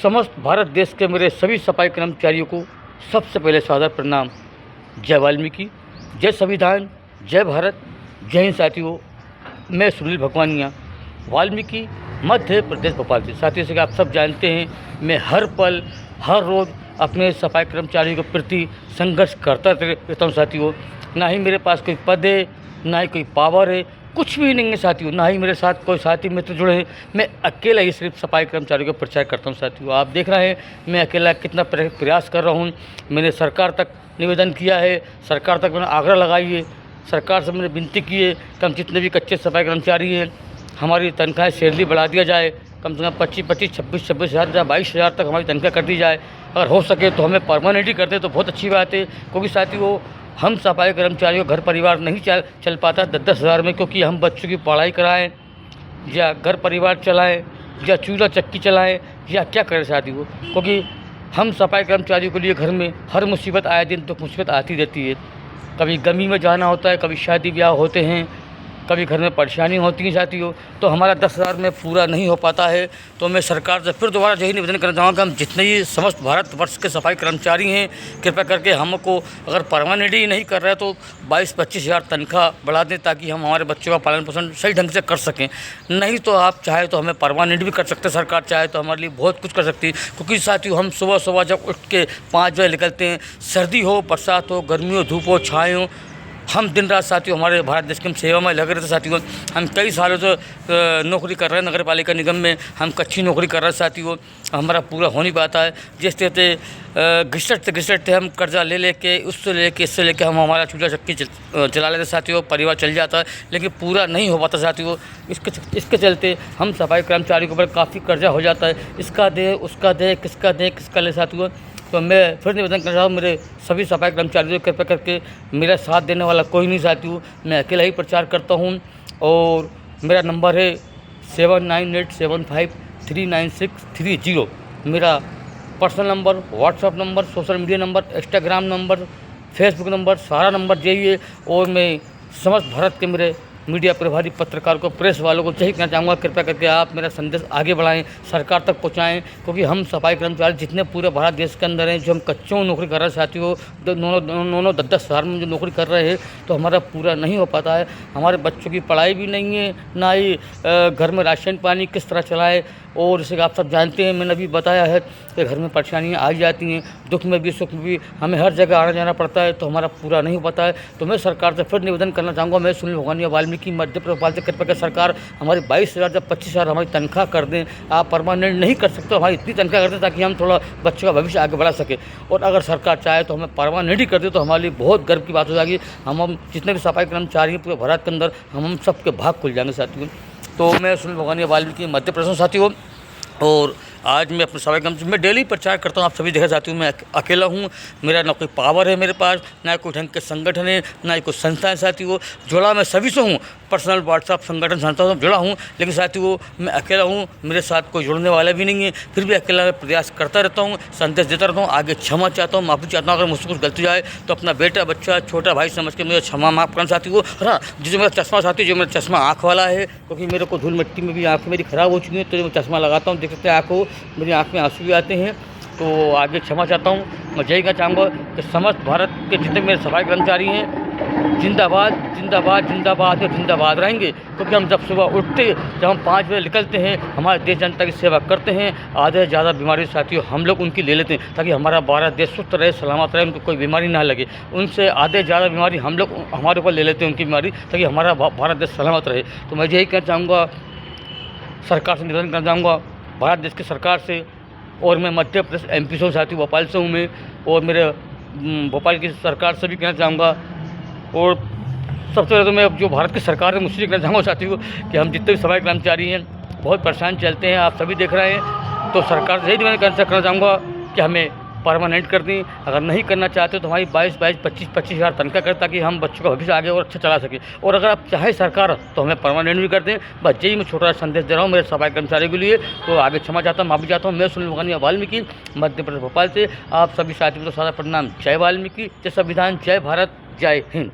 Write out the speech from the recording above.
समस्त भारत देश के मेरे सभी सफाई कर्मचारियों को सबसे पहले सादर प्रणाम। जय वाल्मीकि, जय संविधान, जय भारत, जय हिंद। साथियों, मैं सुनील भगवानिया, वाल्मीकि मध्य प्रदेश भोपाल से। साथियों से आप सब जानते हैं, मैं हर पल हर रोज़ अपने सफाई कर्मचारियों के प्रति संघर्ष करता रहता हूँ। साथियों, ना ही मेरे पास कोई पद है, ना ही कोई पावर है, कुछ भी नहीं है साथियों। ना ही मेरे साथ कोई साथी मित्र जुड़े हैं। मैं अकेला ही सिर्फ सफाई कर्मचारियों का प्रचार करता हूं। साथियों, आप देख रहे हैं मैं अकेला कितना प्रयास कर रहा हूं। मैंने सरकार तक निवेदन किया है, सरकार तक मैंने आग्रह लगाई है, सरकार से मैंने विनती की है कि हम जितने भी कच्चे सफाई कर्मचारी हैं, हमारी तनख्वाहें सैलरी बढ़ा दिया जाए। कम से कम 25-25, 26-26 हज़ार या 22 हज़ार तक हमारी तनख्वाह कर दी जाए। अगर हो सके तो हमें परमानेंट ही कर दे तो बहुत अच्छी बात है। क्योंकि साथियों, हम सफाई कर्मचारियों घर परिवार नहीं चल पाता 10-10 हज़ार में, क्योंकि हम बच्चों की पढ़ाई कराएं या घर परिवार चलाएं या चूल्हा चक्की चलाएं या क्या करें साथियों। क्योंकि हम सफाई कर्मचारियों के लिए घर में हर मुसीबत आए दिन तो मुसीबत आती रहती है। कभी गमी में जाना होता है, कभी शादी ब्याह होते हैं, कभी घर में परेशानी होती है साथियों, तो हमारा 10 हज़ार में पूरा नहीं हो पाता है। तो मैं सरकार से फिर दोबारा यही निवेदन करना चाहूँगा कि हम जितने ही समस्त भारतवर्ष के सफाई कर्मचारी हैं, कृपया करके हमको अगर परमानेंट ही नहीं कर रहे तो 22-25 हज़ार तनख्वाह बढ़ा दें, ताकि हम हमारे बच्चों का पालन पोषण सही ढंग से कर सकें। नहीं तो आप चाहे तो हमें परमानेंट भी कर सकते हैं, सरकार चाहे तो हमारे लिए बहुत कुछ कर सकती है। क्योंकि साथियों, हम सुबह सुबह जब उठ के 5 बजे निकलते हैं, सर्दी हो, बरसात हो, गर्मी हो, धूप हो, छाए हो, हम दिन रात साथियों हमारे भारत देश की हम सेवा में लगे रहते साथियों। हम कई सालों से नौकरी कर रहे हैं नगर पालिका निगम में, हम कच्ची नौकरी कर रहे हैं साथियों, हमारा पूरा हो नहीं पाता है। जिस तरह घिसटते हम कर्जा ले लेके, उससे लेके इससे लेके हम हमारा चूल्हा चक्की चला लेते साथियों, परिवार चल जाता है, लेकिन पूरा नहीं हो पाता साथियों। इसके चलते हम सफाई कर्मचारियों के ऊपर काफ़ी कर्जा हो जाता है। इसका दे, उसका दे, किसका ले साथियों। तो मैं फिर निवेदन कर रहा हूँ मेरे सभी सफाई कर्मचारियों को, कृपया करके मेरा साथ देने वाला कोई नहीं साथियों। मैं अकेला ही प्रचार करता हूँ और मेरा नंबर है 7987539630। मेरा personal number, WhatsApp number, social media number, Instagram number, Facebook number, सारा नंबर यही है। और मैं समस्त भारत के मेरे मीडिया प्रभारी पत्रकार को, प्रेस वालों को यही कहना चाहूँगा, कृपया करके आप मेरा संदेश आगे बढ़ाएं, सरकार तक पहुँचाएं। क्योंकि हम सफाई कर्मचारी जितने पूरे भारत देश के अंदर हैं, जो हम कच्चों नौकरी कर रहे हैं साथियों, 9-9 10-10 हज़ार में जो नौकरी कर रहे हैं, तो हमारा पूरा नहीं हो पाता है। हमारे बच्चों की पढ़ाई भी नहीं है, ना ही घर में राशन पानी किस तरह चलाए। और जैसे आप सब जानते हैं, मैंने अभी बताया है कि घर में परेशानियाँ आ जाती हैं, दुख में भी सुख में भी हमें हर जगह आना जाना पड़ता है, तो हमारा पूरा नहीं हो पाता है। तो मैं सरकार से फिर निवेदन करना चाहूँगा, मैं सुनील भगवानिया, वाल्मीकि मध्य प्रदेश भोपाल से, कृपया कर सरकार हमारी 22 हज़ार या 25 हज़ार हमारी तनख्वाह कर दें। आप परमानेंट नहीं कर सकते, हमारी इतनी तनख्वाह कर दें ताकि हम थोड़ा बच्चों का भविष्य आगे बढ़ा सके। और अगर सरकार चाहे तो हमें परमानेंट ही कर दे तो हमारे लिए बहुत गर्व की बात हो जाएगी। हम जितने भी सफाई कर्मचारी हैं पूरे भारत के अंदर, हम सबके भाग खुल जाएंगे साथियों। तो मैं सुनील भगवानिया, वाल्मीकि मध्य प्रदेश साथियों, और आज मैं अपने सफाई कर्मचारी मैं डेली प्रचार करता हूँ। आप सभी देखा साथियों, मैं अकेला हूँ, मेरा ना कोई पावर है मेरे पास, ना कोई ढंग के संगठन है, ना ही कोई संस्था है साथियों। जुड़ा मैं सभी से हूँ, पर्सनल व्हाट्सअप संगठन संस्था से जुड़ा हूँ, लेकिन साथियों मैं अकेला हूँ, मेरे साथ कोई जुड़ने वाला भी नहीं है। फिर भी अकेला मैं प्रयास करता रहता हूँ, संदेश देता रहता हूँ, आगे क्षमा चाहता हूँ, माफ़ी चाहता हूँ। अगर मुझसे कुछ गलती जाए तो अपना बेटा, बच्चा, छोटा भाई समझ के मुझे क्षमा माफ़ करना साथियों। हाँ, जो मेरा चश्मा साथी, जो मेरा चश्मा आँख वाला है, क्योंकि मेरे को धूल मिट्टी में भी आँखें मेरी ख़राब हो चुकी हैं, तो जो मैं चश्मा लगाता हूँ, देख सकते हैं आँखों, मेरी आँख में आंसू भी आते हैं, तो आगे क्षमा चाहता हूँ। मैं यही कहना चाहूँगा कि समस्त भारत के जितने मेरे सफाई कर्मचारी हैं, जिंदाबाद जिंदाबाद जिंदाबाद और जिंदाबाद रहेंगे। क्योंकि हम जब सुबह उठते, जब हम 5 बजे निकलते हैं, हमारे देश जनता की सेवा करते हैं, आधे से ज़्यादा बीमारी साथियों हम लोग उनकी ले लेते हैं, ताकि हमारा भारत देश स्वस्थ रहे, सलामत रहे, उनको कोई बीमारी ना लगे। उनसे आधे ज़्यादा बीमारी हम लोग हमारे ऊपर ले लेते हैं, उनकी बीमारी, ताकि हमारा भारत देश सलामत रहे। तो मैं यही कहना चाहूँगा, सरकार से निवेदन करना चाहूँगा, भारत देश की सरकार से। और मैं मध्य प्रदेश MP से साथियों, भोपाल से हूँ मैं, और मेरे भोपाल की सरकार से भी कहना चाहूँगा। और सबसे पहले तो मैं जो भारत की सरकार है मुझसे कहना चाहूँगा साथियों कि हम जितने भी सफाई कर्मचारी हैं बहुत परेशान चलते हैं, आप सभी देख रहे हैं। तो सरकार से यही निवेदन करना चाहूँगा कि हमें परमानेंट कर दें। अगर नहीं करना चाहते तो हमारी 22-22, 25-25 हज़ार तनख्वाह करें, ताकि हम बच्चों का भविष्य आगे और अच्छा चला सके। और अगर आप चाहे सरकार तो हमें परमानेंट भी कर दें। बस यही मैं छोटा संदेश दे रहा हूँ मेरे सफाई कर्मचारियों के लिए। तो आगे क्षमा चाहता हूँ, माफ़ी चाहता हूँ। मैं सुनील भगवानिया, वाल्मीकि मध्य प्रदेश भोपाल से। आप सभी साथियों को सादा प्रणाम। जय वाल्मीकि, जय संविधान, जय भारत, जय हिंद।